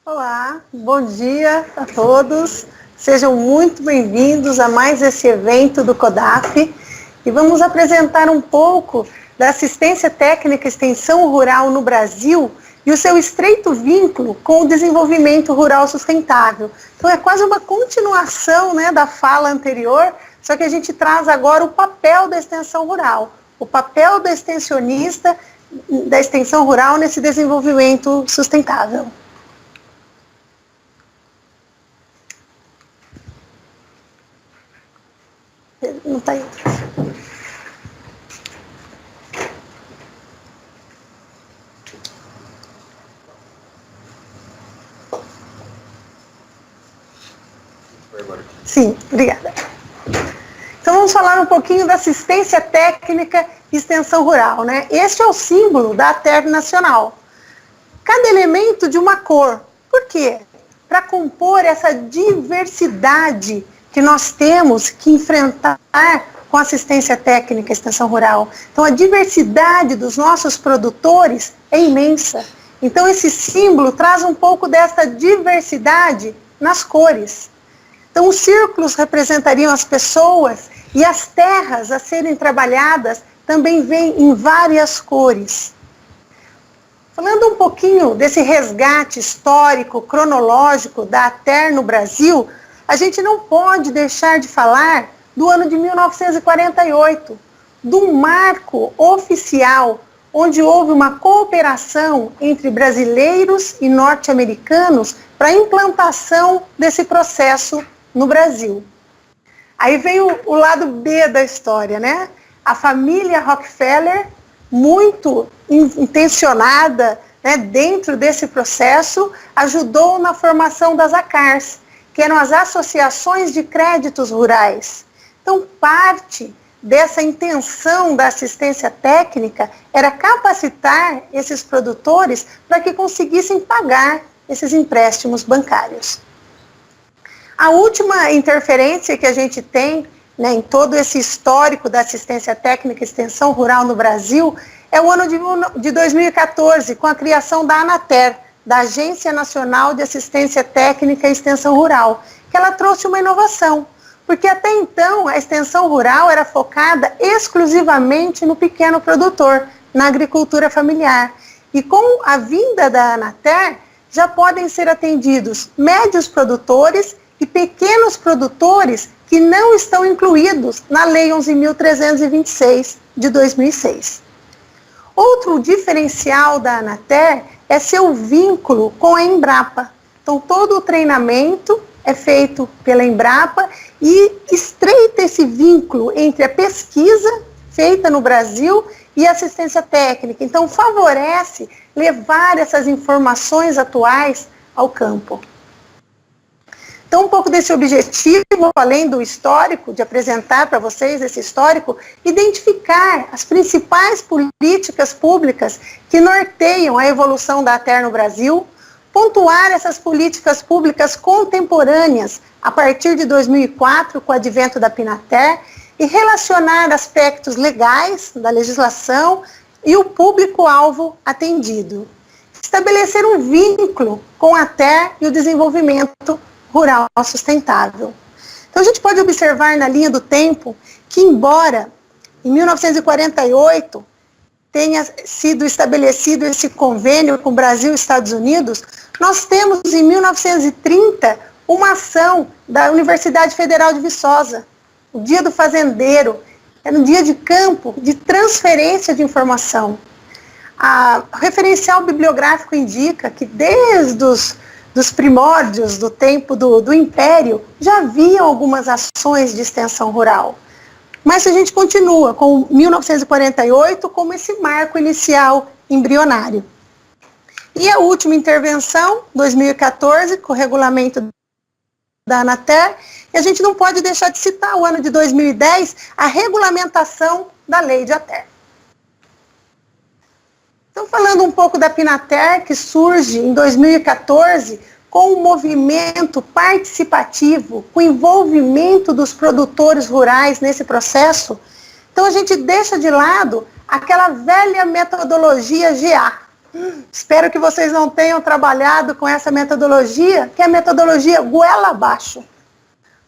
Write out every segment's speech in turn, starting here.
Olá, bom dia a todos. Sejam muito bem-vindos a mais esse evento do CODAF e vamos apresentar um pouco da assistência técnica e extensão rural no Brasil e o seu estreito vínculo com o desenvolvimento rural sustentável. Então é quase uma continuação, da fala anterior, só que a gente traz agora o papel da extensão rural, o papel da extensionista da extensão rural nesse desenvolvimento sustentável. Não está aí. Sim, obrigada. Então vamos falar um pouquinho da assistência técnica e extensão rural, Este é o símbolo da ATER nacional. Cada elemento de uma cor. Por quê? Para compor essa diversidade que nós temos que enfrentar com assistência técnica e extensão rural. Então, a diversidade dos nossos produtores é imensa. Então, esse símbolo traz um pouco dessa diversidade nas cores. Então, os círculos representariam as pessoas e as terras a serem trabalhadas também vêm em várias cores. Falando um pouquinho desse resgate histórico, cronológico da ATER no Brasil, a gente não pode deixar de falar do ano de 1948, do marco oficial, onde houve uma cooperação entre brasileiros e norte-americanos para a implantação desse processo no Brasil. Aí vem o lado B da história, A família Rockefeller, muito intencionada dentro desse processo, ajudou na formação das ACARs, que eram as associações de créditos rurais. Então, parte dessa intenção da assistência técnica era capacitar esses produtores para que conseguissem pagar esses empréstimos bancários. A última interferência que a gente tem em todo esse histórico da assistência técnica e extensão rural no Brasil é o ano de 2014, com a criação da ANATER, da Agência Nacional de Assistência Técnica e Extensão Rural, que ela trouxe uma inovação, porque até então a extensão rural era focada exclusivamente no pequeno produtor, na agricultura familiar. E com a vinda da ANATER, já podem ser atendidos médios produtores e pequenos produtores que não estão incluídos na Lei 11.326 de 2006. Outro diferencial da ANATER é seu vínculo com a Embrapa. Então, todo o treinamento é feito pela Embrapa e estreita esse vínculo entre a pesquisa feita no Brasil e a assistência técnica. Então, favorece levar essas informações atuais ao campo. Então, um pouco desse objetivo, além do histórico, de apresentar para vocês esse histórico, identificar as principais políticas públicas que norteiam a evolução da ATER no Brasil, pontuar essas políticas públicas contemporâneas a partir de 2004, com o advento da PINATER, e relacionar aspectos legais da legislação e o público-alvo atendido. Estabelecer um vínculo com a ATER e o desenvolvimento rural sustentável. Então, a gente pode observar na linha do tempo que, embora em 1948 tenha sido estabelecido esse convênio com o Brasil e Estados Unidos, nós temos em 1930 uma ação da Universidade Federal de Viçosa, o Dia do Fazendeiro, era um dia de campo, de transferência de informação. O referencial bibliográfico indica que desde dos primórdios do tempo do Império, já haviam algumas ações de extensão rural. Mas a gente continua com 1948 como esse marco inicial embrionário. E a última intervenção, 2014, com o regulamento da ANATER, e a gente não pode deixar de citar o ano de 2010, a regulamentação da lei de ATER. Então, falando um pouco da PINATER, que surge em 2014, com um movimento participativo, com o envolvimento dos produtores rurais nesse processo, então a gente deixa de lado aquela velha metodologia GA, Espero que vocês não tenham trabalhado com essa metodologia, que é a metodologia goela abaixo.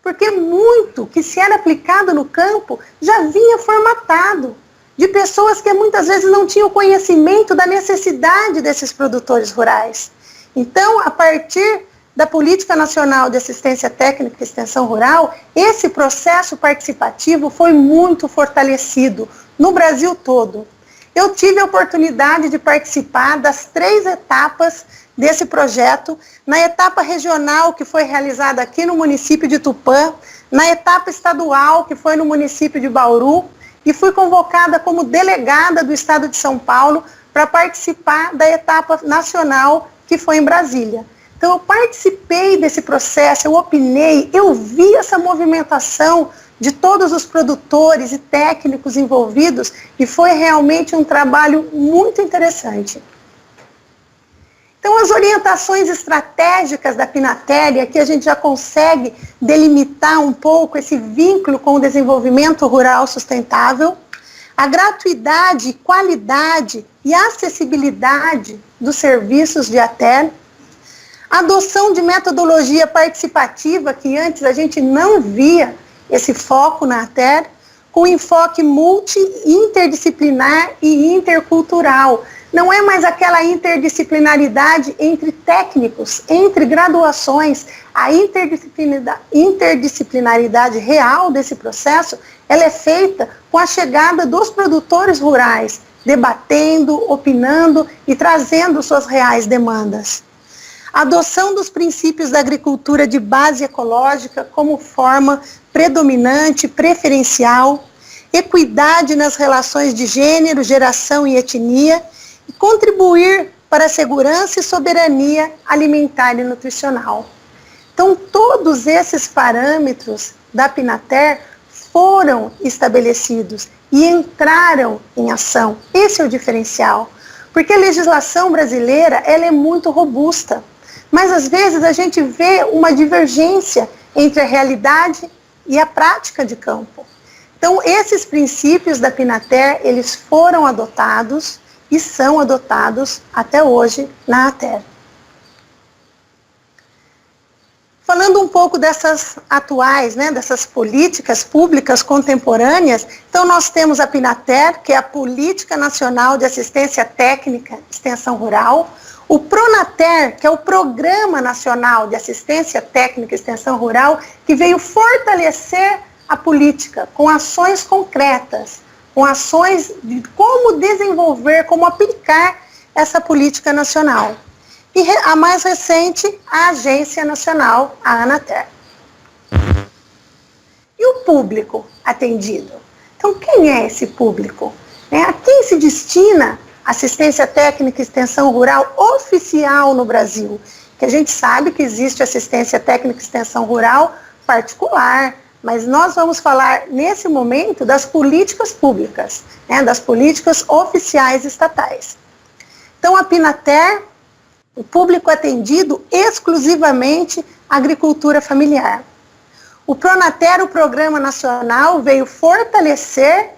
Porque muito que se era aplicado no campo já vinha formatado, de pessoas que muitas vezes não tinham conhecimento da necessidade desses produtores rurais. Então, a partir da Política Nacional de Assistência Técnica e Extensão Rural, esse processo participativo foi muito fortalecido no Brasil todo. Eu tive a oportunidade de participar das 3 etapas desse projeto, na etapa regional, que foi realizada aqui no município de Tupã, na etapa estadual, que foi no município de Bauru, e fui convocada como delegada do Estado de São Paulo para participar da etapa nacional, que foi em Brasília. Então, eu participei desse processo, eu opinei, eu vi essa movimentação de todos os produtores e técnicos envolvidos e foi realmente um trabalho muito interessante. Então, as orientações estratégicas da Pinatel, aqui a gente já consegue delimitar um pouco esse vínculo com o desenvolvimento rural sustentável, a gratuidade, qualidade e acessibilidade dos serviços de ATER, a adoção de metodologia participativa, que antes a gente não via esse foco na ATER, com enfoque interdisciplinar e intercultural. Não é mais aquela interdisciplinaridade entre técnicos, entre graduações. A interdisciplinaridade real desse processo, ela é feita com a chegada dos produtores rurais, debatendo, opinando e trazendo suas reais demandas. A adoção dos princípios da agricultura de base ecológica como forma predominante, preferencial, equidade nas relações de gênero, geração e etnia, e contribuir para a segurança e soberania alimentar e nutricional. Então, todos esses parâmetros da Pinatel foram estabelecidos e entraram em ação. Esse é o diferencial, porque a legislação brasileira ela é muito robusta, mas às vezes a gente vê uma divergência entre a realidade e a prática de campo. Então, esses princípios da Pinatel, eles foram adotados e são adotados até hoje na ATER. Falando um pouco dessas atuais, dessas políticas públicas contemporâneas, então nós temos a Pinatel, que é a Política Nacional de Assistência Técnica e Extensão Rural, o PRONATER, que é o Programa Nacional de Assistência Técnica e Extensão Rural, que veio fortalecer a política com ações concretas, com ações de como desenvolver, como aplicar essa política nacional. E a mais recente, a Agência Nacional, a ANATER. E o público atendido? Então, quem é esse público? A quem se destina a assistência técnica e extensão rural oficial no Brasil? Que a gente sabe que existe assistência técnica e extensão rural particular, mas nós vamos falar, nesse momento, das políticas públicas, das políticas oficiais estatais. Então, a Pinatel, o público atendido exclusivamente agricultura familiar. O PRONATER, o Programa Nacional, veio fortalecer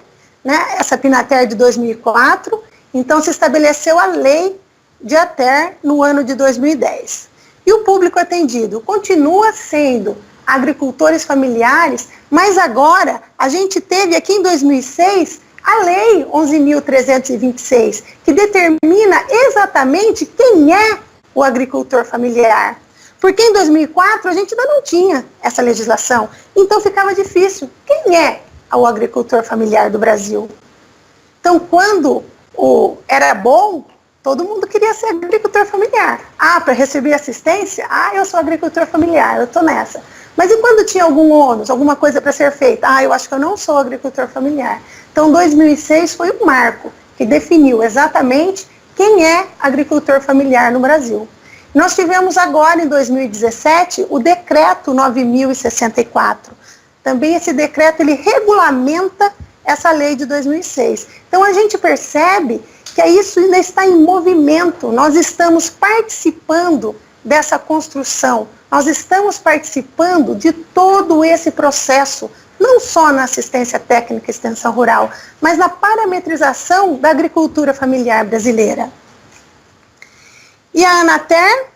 essa Pinatel de 2004, então se estabeleceu a lei de ATER no ano de 2010. E o público atendido continua sendo agricultores familiares, mas agora a gente teve aqui em 2006 a Lei 11.326, que determina exatamente quem é o agricultor familiar. Porque em 2004 a gente ainda não tinha essa legislação, então ficava difícil. Quem é o agricultor familiar do Brasil? Então, quando era bom, todo mundo queria ser agricultor familiar. Para receber assistência? Eu sou agricultor familiar, eu estou nessa. Mas e quando tinha algum ônus, alguma coisa para ser feita? Eu acho que eu não sou agricultor familiar. Então, 2006 foi um marco que definiu exatamente quem é agricultor familiar no Brasil. Nós tivemos agora, em 2017, o Decreto 9.064. Também esse decreto, ele regulamenta essa lei de 2006. Então, a gente percebe que isso ainda está em movimento. Nós estamos participando dessa construção. Nós estamos participando de todo esse processo, não só na assistência técnica e extensão rural, mas na parametrização da agricultura familiar brasileira. E a Anater,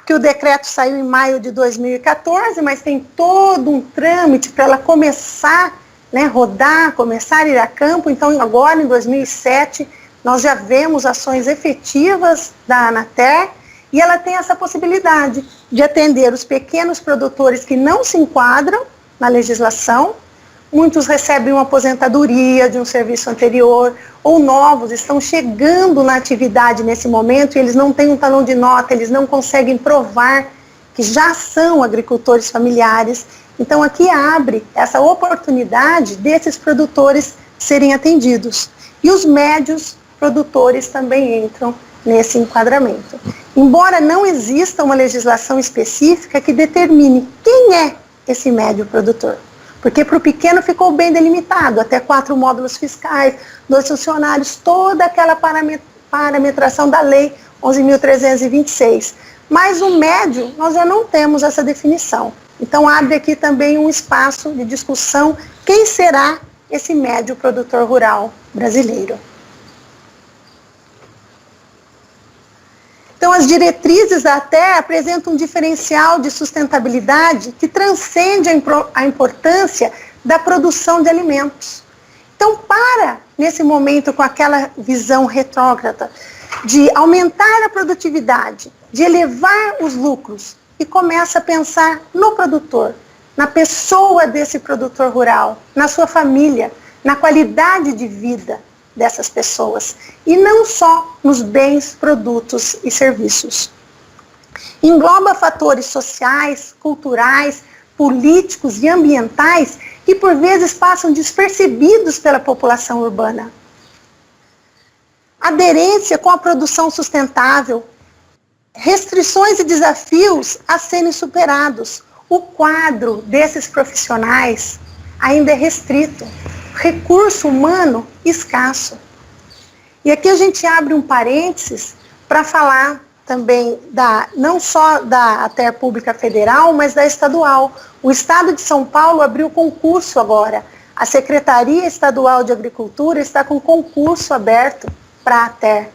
que o decreto saiu em maio de 2014, mas tem todo um trâmite para ela começar, né, rodar, começar a ir a campo. Então, agora, em 2007, nós já vemos ações efetivas da Anater, e ela tem essa possibilidade de atender os pequenos produtores que não se enquadram na legislação. Muitos recebem uma aposentadoria de um serviço anterior, ou novos estão chegando na atividade nesse momento e eles não têm um talão de nota, eles não conseguem provar que já são agricultores familiares. Então aqui abre essa oportunidade desses produtores serem atendidos. E os médios produtores também entram nesse enquadramento. Embora não exista uma legislação específica que determine quem é esse médio produtor. Porque para o pequeno ficou bem delimitado, até 4 módulos fiscais, 2 funcionários, toda aquela parametração da lei 11.326. Mas o médio, nós já não temos essa definição. Então abre aqui também um espaço de discussão, quem será esse médio produtor rural brasileiro. Então, as diretrizes da ATER apresentam um diferencial de sustentabilidade que transcende a importância da produção de alimentos. Então, nesse momento, com aquela visão retrógrada de aumentar a produtividade, de elevar os lucros, e começa a pensar no produtor, na pessoa desse produtor rural, na sua família, na qualidade de vida dessas pessoas, e não só nos bens, produtos e serviços. Engloba fatores sociais, culturais, políticos e ambientais que por vezes passam despercebidos pela população urbana. Aderência com a produção sustentável, restrições e desafios a serem superados. O quadro desses profissionais ainda é restrito. Recurso humano escasso. E aqui a gente abre um parênteses para falar também não só da ATER Pública Federal, mas da estadual. O Estado de São Paulo abriu concurso agora. A Secretaria Estadual de Agricultura está com concurso aberto para a ATER.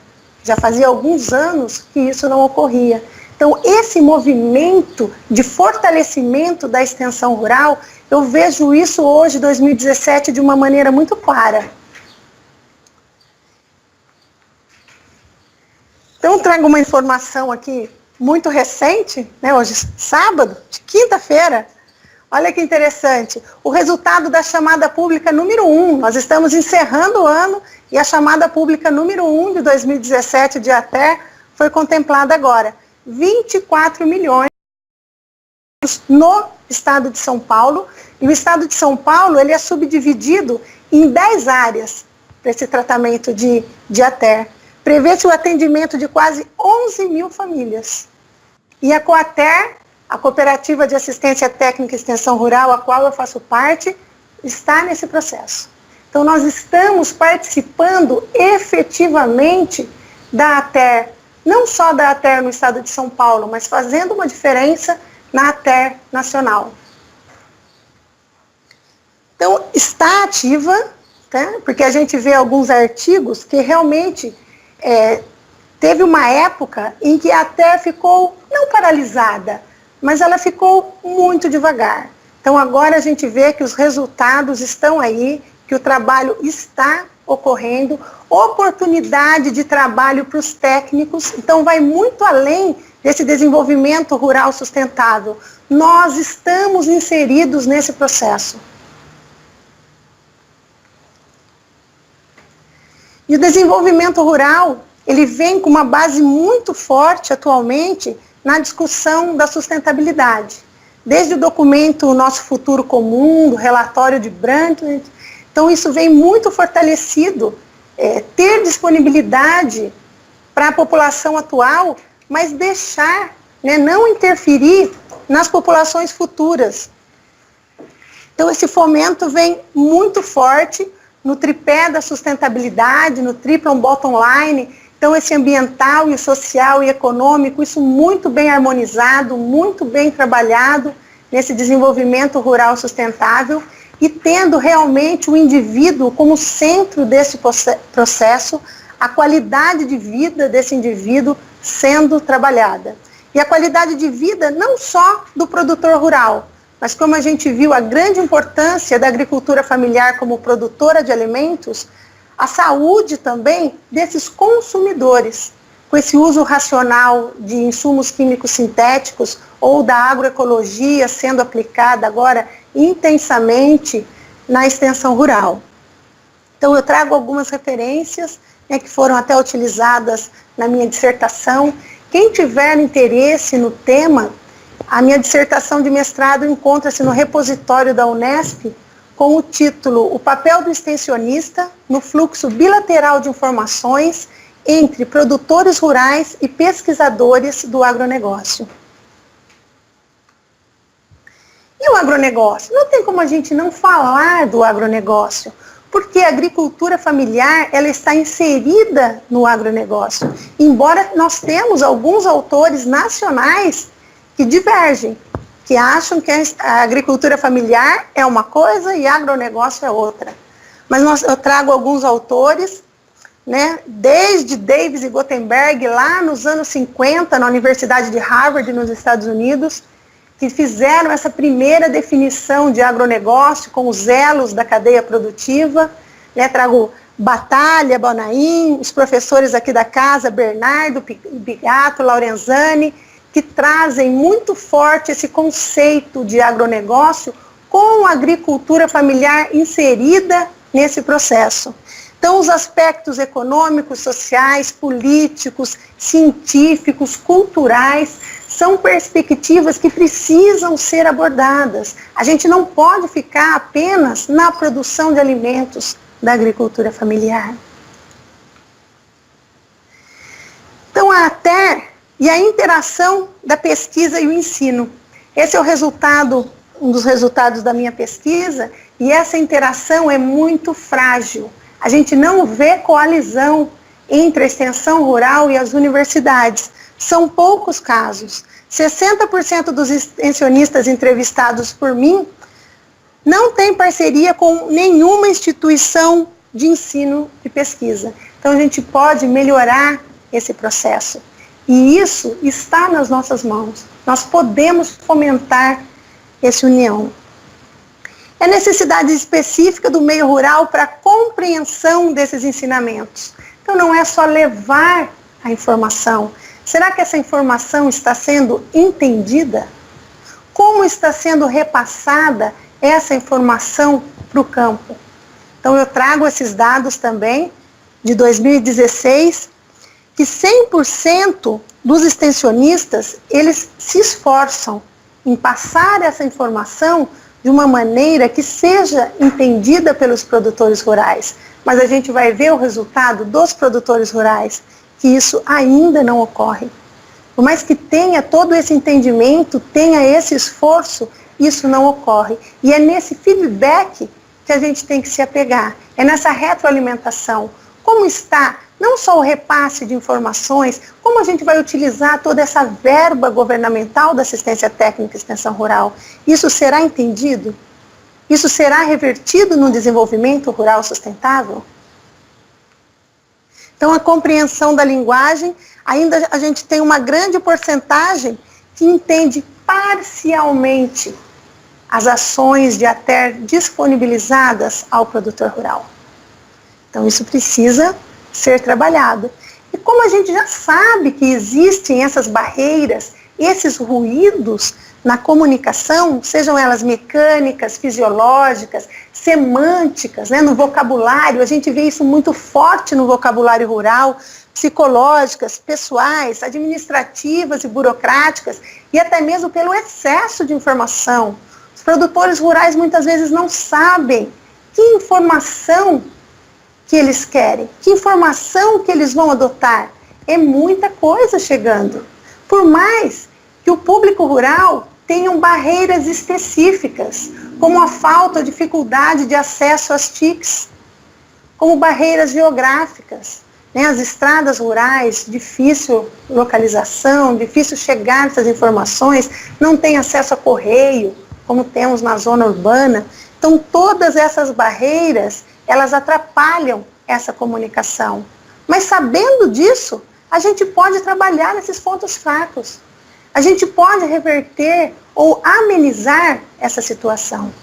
Já fazia alguns anos que isso não ocorria. Então, esse movimento de fortalecimento da extensão rural, eu vejo isso hoje, 2017, de uma maneira muito clara. Então, trago uma informação aqui muito recente, né, hoje, sábado, de quinta-feira. Olha que interessante. O resultado da chamada pública número 1, nós estamos encerrando o ano, e a chamada pública número 1 de 2017 de ATER foi contemplada agora. 24 milhões no estado de São Paulo, e o estado de São Paulo ele é subdividido em 10 áreas para esse tratamento de ATER. Prevê-se o atendimento de quase 11 mil famílias. E a Coater, a Cooperativa de Assistência Técnica e Extensão Rural, a qual eu faço parte, está nesse processo. Então nós estamos participando efetivamente da ATER, não só da ATER no estado de São Paulo, mas fazendo uma diferença na ATER nacional. Então, está ativa, tá? Porque a gente vê alguns artigos que realmente teve uma época em que a ATER ficou, não paralisada, mas ela ficou muito devagar. Então, agora a gente vê que os resultados estão aí, que o trabalho está ocorrendo, oportunidade de trabalho para os técnicos, então vai muito além desse desenvolvimento rural sustentável. Nós estamos inseridos nesse processo. E o desenvolvimento rural, ele vem com uma base muito forte atualmente na discussão da sustentabilidade. Desde o documento Nosso Futuro Comum, do relatório de Brundtland. Então isso vem muito fortalecido, ter disponibilidade para a população atual, mas deixar, né, não interferir nas populações futuras. Então esse fomento vem muito forte no tripé da sustentabilidade, no triple bottom line. Então esse ambiental e social e econômico, isso muito bem harmonizado, muito bem trabalhado nesse desenvolvimento rural sustentável, e tendo realmente o indivíduo como centro desse processo, a qualidade de vida desse indivíduo sendo trabalhada. E a qualidade de vida não só do produtor rural, mas como a gente viu a grande importância da agricultura familiar como produtora de alimentos, a saúde também desses consumidores, com esse uso racional de insumos químicos sintéticos ou da agroecologia sendo aplicada agora intensamente na extensão rural. Então eu trago algumas referências, né, que foram até utilizadas na minha dissertação. Quem tiver interesse no tema, a minha dissertação de mestrado encontra-se no repositório da Unesp com o título O papel do extensionista no fluxo bilateral de informações entre produtores rurais e pesquisadores do agronegócio. E o agronegócio? Não tem como a gente não falar do agronegócio, porque a agricultura familiar ela está inserida no agronegócio, embora nós temos alguns autores nacionais que divergem, que acham que a agricultura familiar é uma coisa e agronegócio é outra. Mas eu trago alguns autores, né, desde Davis e Gutenberg, lá nos anos 50, na Universidade de Harvard, nos Estados Unidos, que fizeram essa primeira definição de agronegócio com os elos da cadeia produtiva, né, trago Batalha, Bonain, os professores aqui da casa, Bernardo, Bigato, Laurenzani, que trazem muito forte esse conceito de agronegócio com a agricultura familiar inserida nesse processo. Então, os aspectos econômicos, sociais, políticos, científicos, culturais, são perspectivas que precisam ser abordadas. A gente não pode ficar apenas na produção de alimentos da agricultura familiar. Então, e a interação da pesquisa e o ensino. Esse é o resultado, um dos resultados da minha pesquisa, e essa interação é muito frágil. A gente não vê coalizão entre a extensão rural e as universidades. São poucos casos. 60% dos extensionistas entrevistados por mim não têm parceria com nenhuma instituição de ensino e pesquisa. Então a gente pode melhorar esse processo. E isso está nas nossas mãos. Nós podemos fomentar essa união. É necessidade específica do meio rural para a compreensão desses ensinamentos. Então não é só levar a informação. Será que essa informação está sendo entendida? Como está sendo repassada essa informação para o campo? Então eu trago esses dados também de 2016, que 100% dos extensionistas, eles se esforçam em passar essa informação de uma maneira que seja entendida pelos produtores rurais. Mas a gente vai ver o resultado dos produtores rurais, que isso ainda não ocorre. Por mais que tenha todo esse entendimento, tenha esse esforço, isso não ocorre. E é nesse feedback que a gente tem que se apegar, é nessa retroalimentação. Como está não só o repasse de informações, como a gente vai utilizar toda essa verba governamental da assistência técnica e extensão rural? Isso será entendido? Isso será revertido no desenvolvimento rural sustentável? Então, a compreensão da linguagem, ainda a gente tem uma grande porcentagem que entende parcialmente as ações de ATER disponibilizadas ao produtor rural. Então, isso precisa ser trabalhado. E como a gente já sabe que existem essas barreiras, esses ruídos na comunicação, sejam elas mecânicas, fisiológicas, semânticas, né, no vocabulário, a gente vê isso muito forte no vocabulário rural, psicológicas, pessoais, administrativas e burocráticas, e até mesmo pelo excesso de informação. Os produtores rurais muitas vezes não sabem que informação que eles querem, que informação que eles vão adotar. É muita coisa chegando. Por mais que o público rural tenha barreiras específicas, como a falta ou dificuldade de acesso às TICs, como barreiras geográficas, né? As estradas rurais, difícil localização, difícil chegar nessas informações, não tem acesso a correio, como temos na zona urbana. Então, todas essas barreiras, elas atrapalham essa comunicação. Mas sabendo disso, a gente pode trabalhar nesses pontos fracos. A gente pode reverter ou amenizar essa situação.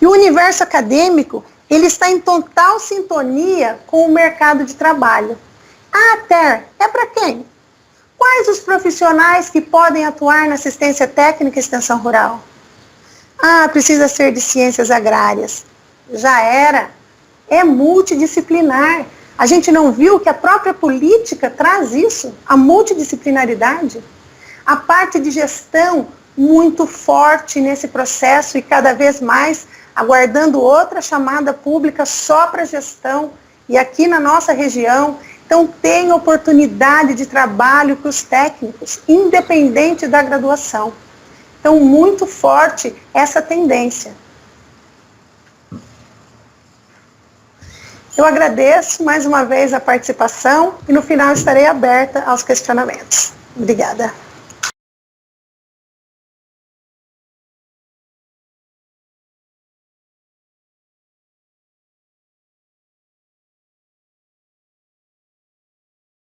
E o universo acadêmico, ele está em total sintonia com o mercado de trabalho. A ATER é para quem? Quais os profissionais que podem atuar na assistência técnica e extensão rural? Ah, precisa ser de ciências agrárias. Já era. É multidisciplinar. A gente não viu que a própria política traz isso, a multidisciplinaridade? A parte de gestão muito forte nesse processo e cada vez mais aguardando outra chamada pública só para gestão. E aqui na nossa região, então tem oportunidade de trabalho para os técnicos, independente da graduação. Então, muito forte essa tendência. Eu agradeço mais uma vez a participação e no final estarei aberta aos questionamentos. Obrigada.